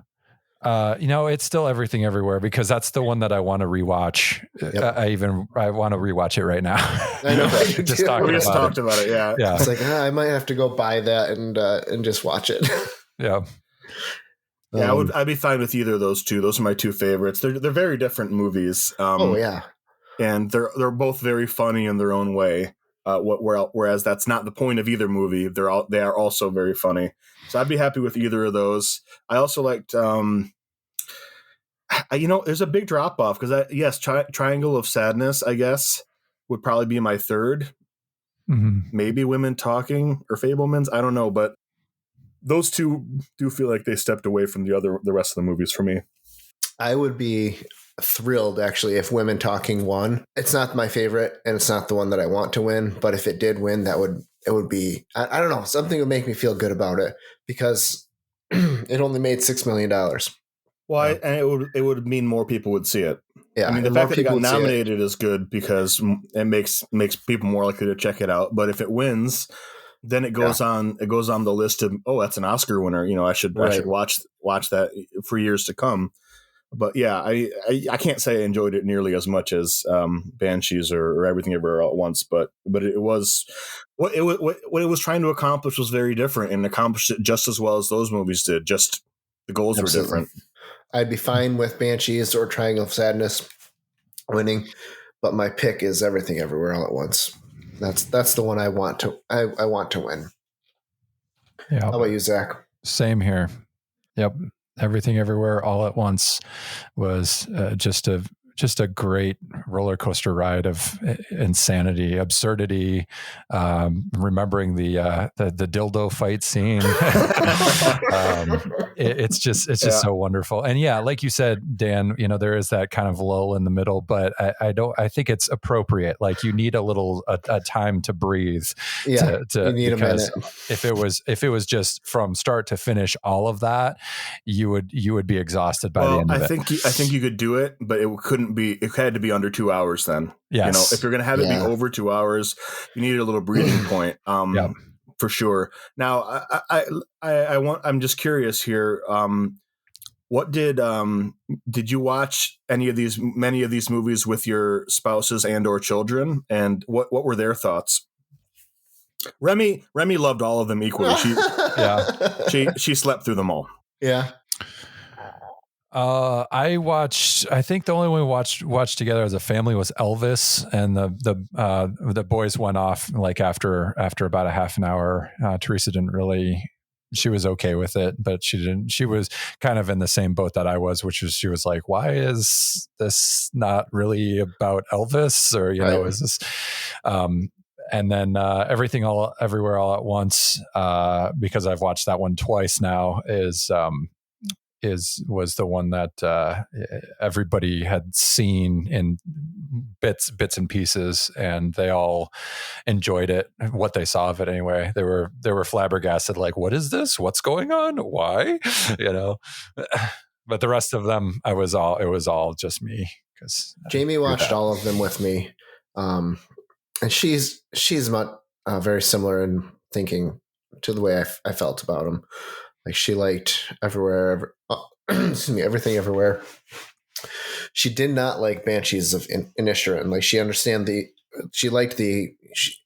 It's still Everything Everywhere because that's the one that I want to rewatch. Yep. I want to rewatch it right now. I know. We just talked about it. Yeah. It's like I might have to go buy that and just watch it. Yeah. Yeah, I'd be fine with either of those two. Those are my 2 favorites. They're very different movies. Yeah. And they're both very funny in their own way. Whereas that's not the point of either movie. They are also very funny. So I'd be happy with either of those. I also liked, there's a big drop off because Triangle of Sadness, I guess, would probably be my 3rd. Mm-hmm. Maybe Women Talking or Fabelmans. I don't know, but those 2 do feel like they stepped away from the rest of the movies for me. I would be thrilled actually if Women Talking won. It's not my favorite and it's not the one that I want to win, but if it did win, it would be, I don't know, something would make me feel good about it because it only made $6 million. Well, and it would mean more people would see it. Yeah, I mean, the fact that it got nominated is good because it makes people more likely to check it out. But if it wins, then it goes on the list of, that's an Oscar winner. I should watch that for years to come. But yeah, I can't say I enjoyed it nearly as much as Banshees or Everything Everywhere All at Once, but it was what it was trying to accomplish was very different and accomplished it just as well as those movies did. Just the goals were different. I'd be fine with Banshees or Triangle of Sadness winning, but my pick is Everything Everywhere All at Once. That's the one I want to win. Yeah. How about you, Zach? Same here. Yep. Everything Everywhere All at Once was just a great roller coaster ride of insanity, absurdity. Remembering the dildo fight scene, it's just so wonderful. And yeah, like you said, Dan, there is that kind of lull in the middle, but I think it's appropriate. Like you need a time to breathe. Yeah, you need a minute. If it was just from start to finish, all of that, you would be exhausted by the end of it. I think you could do it, but it had to be under 2 hours then. Yes. If you're going to have it be over 2 hours, you need a little breathing point. For sure. Now I'm just curious here. What did you watch many of these movies with your spouses and or children, and what were their thoughts? Remy loved all of them equally. She slept through them all. Yeah. I think the only one we watched together as a family was Elvis, and the boys went off like after about a half an hour. Teresa she was okay with it, but she was kind of in the same boat that I was, which was, she was like, why is this not really about Elvis? Or, is this, and then Everything Everywhere All at Once, because I've watched that one twice now, was the one that everybody had seen in bits and pieces, and they all enjoyed it, what they saw of it anyway. They were flabbergasted, like, what is this? What's going on? Why? But the rest of them, it was all just me, because Jamie watched all of them with me, and she's very similar in thinking to the way I felt about them. Like she liked Everything Everywhere. She did not like Banshees of Inisherin. Like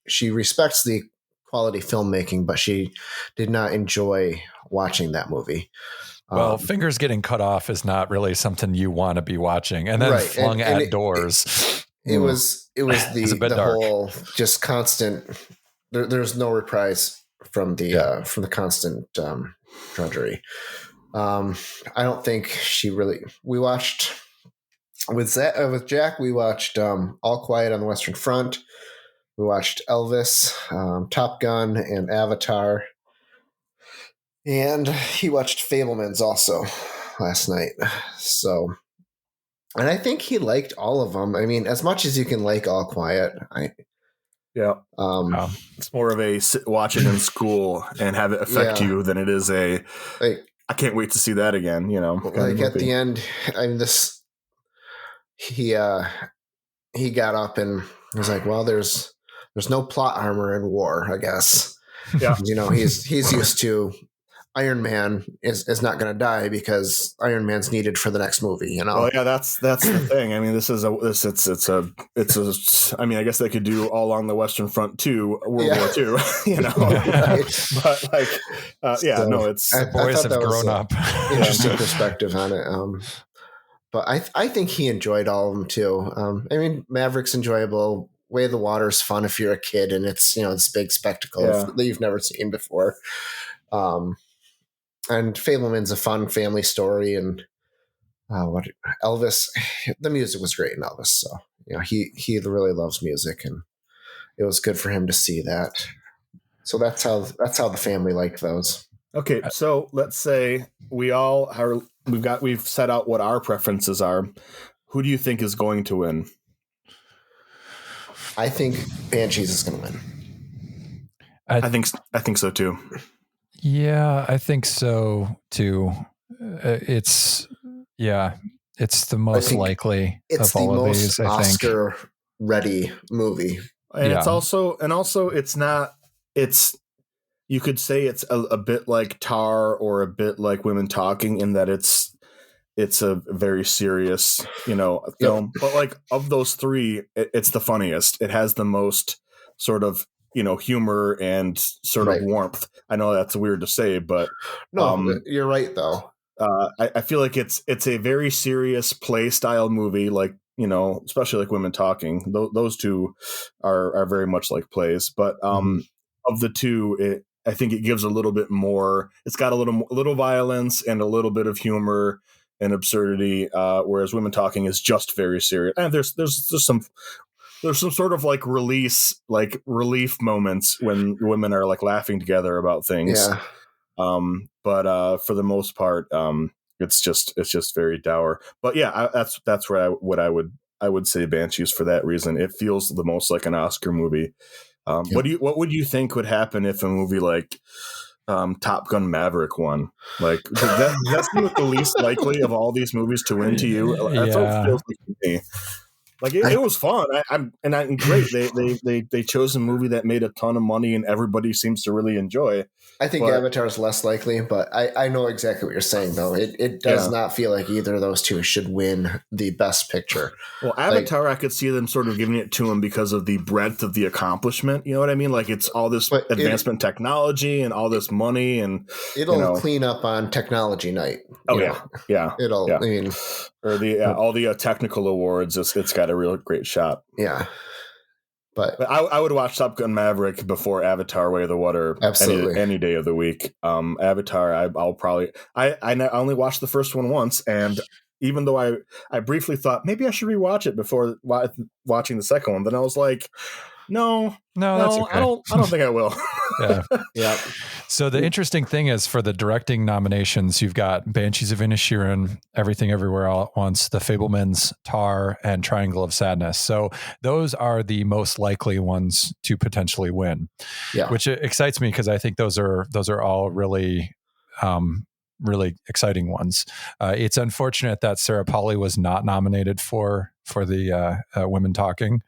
she respects the quality filmmaking, but she did not enjoy watching that movie. Well, fingers getting cut off is not really something you want to be watching, and then flung at doors. It was the dark. whole just constant. There's no reprise from the constant drudgery. I don't think she really. We watched with Jack. We watched All Quiet on the Western Front. We watched Elvis, Top Gun, and Avatar. And he watched Fabelmans also last night. So And I think he liked all of them. I mean, as much as you can like All Quiet, Yeah. Wow. It's more of a watch it in school and have it affect Yeah. you than it is a, like I can't wait to see that again, you know. kind of like at movie. the end. I mean, he got up and was like, "Well, there's no plot armor in war, I guess." Yeah. You know, he's used to Iron Man is not going to die because Iron Man's needed for the next movie. You know. Well, yeah, that's the thing. I mean, I mean, I guess they could do all along the Western Front too, World War II, you know. Right. But like, So, no, it's I Boys thought have that was grown a up. interesting perspective on it. But I think he enjoyed all of them too. I mean, Maverick's enjoyable. Way of the Water's fun if you're a kid, and it's this big spectacle Yeah. that you've never seen before. And Fableman's a fun family story, and what Elvis, the music was great in Elvis. So he really loves music, and it was good for him to see that. So that's how the family liked those. okay. So let's say we've set out what our preferences are. Who do you think is going to win? I think Banshees is going to win. I think so too. Yeah, I think so too. It's the most think likely It's of the all of most these. I think. Oscar ready movie. And Yeah. it's also it's not, you could say it's a bit like Tar or a bit like Women Talking in that it's a very serious, film. But like of those three, it's the funniest. It has the most sort of, humor and sort Right. of warmth. I know that's weird to say, but No, you're right though. I feel like it's a very serious play style movie, like, especially like Women Talking. Those two are very much like plays, but of the two, I think it gives a little bit more. It's got a little violence and a little bit of humor and absurdity, whereas Women Talking is just very serious. And there's some sort of like relief moments when women are like laughing together about things. Yeah. But for the most part, it's just very dour. But yeah, that's where I would say Banshees for that reason. It feels the most like an Oscar movie. What would you think would happen if a movie like Top Gun Maverick won? Like, that's the least likely of all these movies to win to you. That's what it feels like to me. Like it was fun. I'm great. They chose a movie that made a ton of money and everybody seems to really enjoy. I think Avatar is less likely, but I know exactly what you're saying though. It does not feel like either of those two should win the best picture. Well, Avatar, I could see them sort of giving it to him because of the breadth of the accomplishment. You know what I mean? Like it's all this advancement technology and all this money, and it'll clean up on technology night. Yeah. It'll. Yeah. I mean, or all the technical awards. It's got a real great shot. Yeah. But I would watch Top Gun Maverick before Avatar: Way of the Water any day of the week. Avatar, I'll probably I only watched the first one once, and even though I briefly thought maybe I should rewatch it before watching the second one, then I was like, no, that's okay. I don't think I will. Yeah. yeah. So the interesting thing is for the directing nominations, you've got Banshees of Inisherin, Everything Everywhere All at Once, The Fabelmans, Tar, and Triangle of Sadness. So those are the most likely ones to potentially win, which excites me because I think those are all really, really exciting ones. It's unfortunate that Sarah Polley was not nominated for the Women Talking.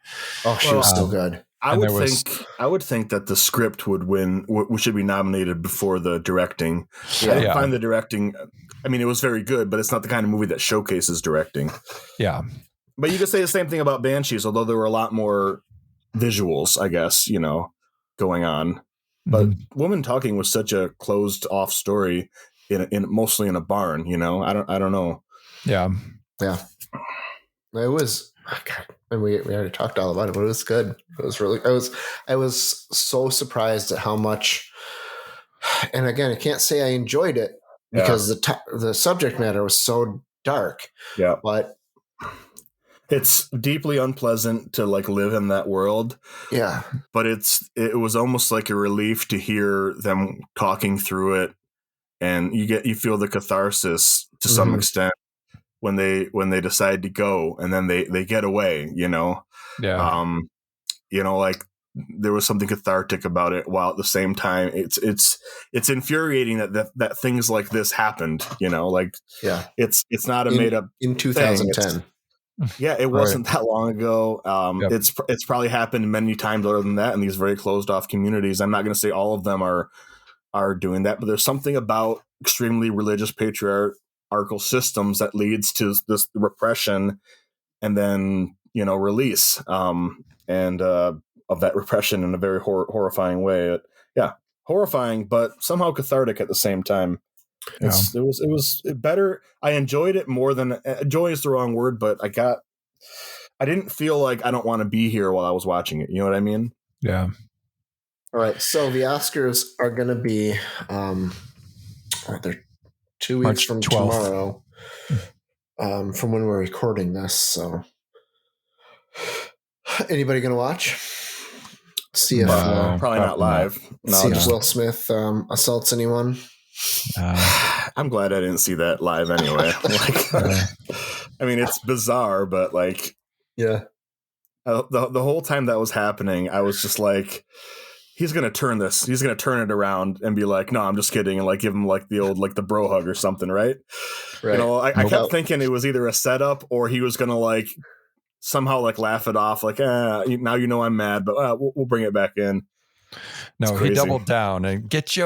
Oh, she was still good. I would think that the script would win. Should be nominated before the directing. I find the directing. I mean, it was very good, but it's not the kind of movie that showcases directing. Yeah, but you could say the same thing about Banshees, although there were a lot more visuals, I guess, going on. But Woman Talking was such a closed off story in mostly in a barn. I don't know. Yeah. It was. And we already talked all about it, but it was good. It was really. I was so surprised at how much. And again, I can't say I enjoyed it because the subject matter was so dark. Yeah, but it's deeply unpleasant to like live in that world. Yeah, but it was almost like a relief to hear them talking through it, and you feel the catharsis to some extent. when they decide to go, and then they get away, Yeah. Like there was something cathartic about it, while at the same time it's infuriating that things like this happened, like it's not a made up in 2010. It wasn't that long ago. Yep. It's probably happened many times other than that in these very closed off communities. I'm not going to say all of them are doing that, but there's something about extremely religious patriarchal systems that leads to this repression and then release of that repression in a very horrifying way. Horrifying, but somehow cathartic at the same time. It was better. I enjoyed it more than joy is the wrong word, but I didn't feel like I don't want to be here while I was watching it. You know what I mean? Yeah. All right. So the Oscars are going to be, they're 2 weeks March from 12th. tomorrow, from when we're recording this. So anybody going to watch? See if probably not live. See if Will Smith assaults anyone. I'm glad I didn't see that live anyway. I mean, it's bizarre, but the whole time that was happening, I was just like, he's gonna turn it around and be like, no, I'm just kidding, and give him the old the bro hug or something, right? I kept thinking it was either a setup or he was gonna somehow laugh it off, now I'm mad, but we'll bring it back in. No, he doubled down and get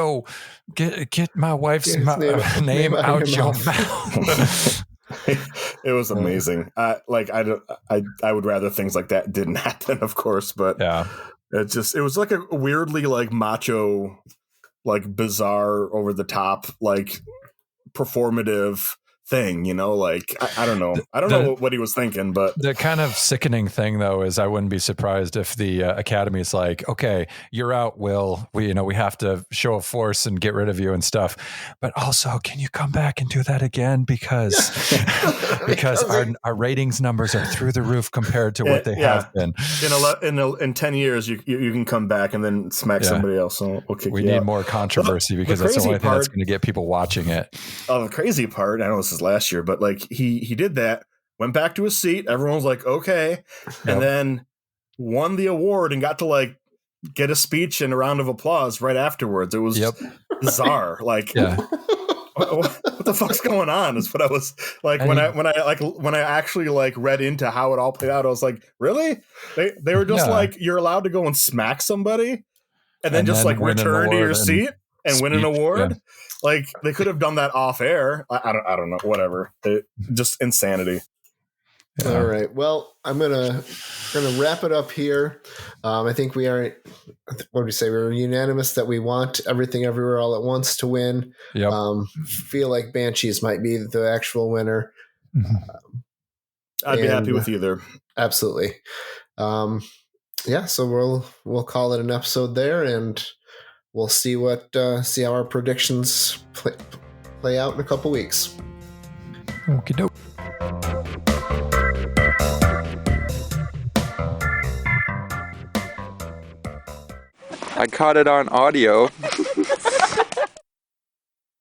my wife's name out your mouth. It was amazing. I would rather things like that didn't happen, of course, but it was a weirdly macho, bizarre, over the top, performative thing, I don't know. I don't know what he was thinking, but the kind of sickening thing though is I wouldn't be surprised if the Academy is like, okay, you're out, Will. We have to show of force and get rid of you and stuff. But also, can you come back and do that again? Because our ratings numbers are through the roof compared to what they have been. In 10 years, you can come back and then smack somebody else. So we need more controversy because that's the only thing that's going to get people watching it. Oh, the crazy part, I know this is last year, but he did that, went back to his seat, everyone was like, okay, and then won the award and got to get a speech and a round of applause right afterwards. It was bizarre. What the fuck's going on is what I was when I actually read into how it all played out. I was like, really? They were just you're allowed to go and smack somebody and then just return to your seat and win an award. They could have done that off air. I don't know. Whatever. Just insanity. Yeah. All right. Well, I'm gonna wrap it up here. I think we are. What do we say? We're unanimous that we want Everything Everywhere All at Once to win. Yep. Feel like Banshees might be the actual winner. I'd be happy with either. Absolutely. So we'll call it an episode there, and we'll see how our predictions play out in a couple weeks. Okie doke. I caught it on audio.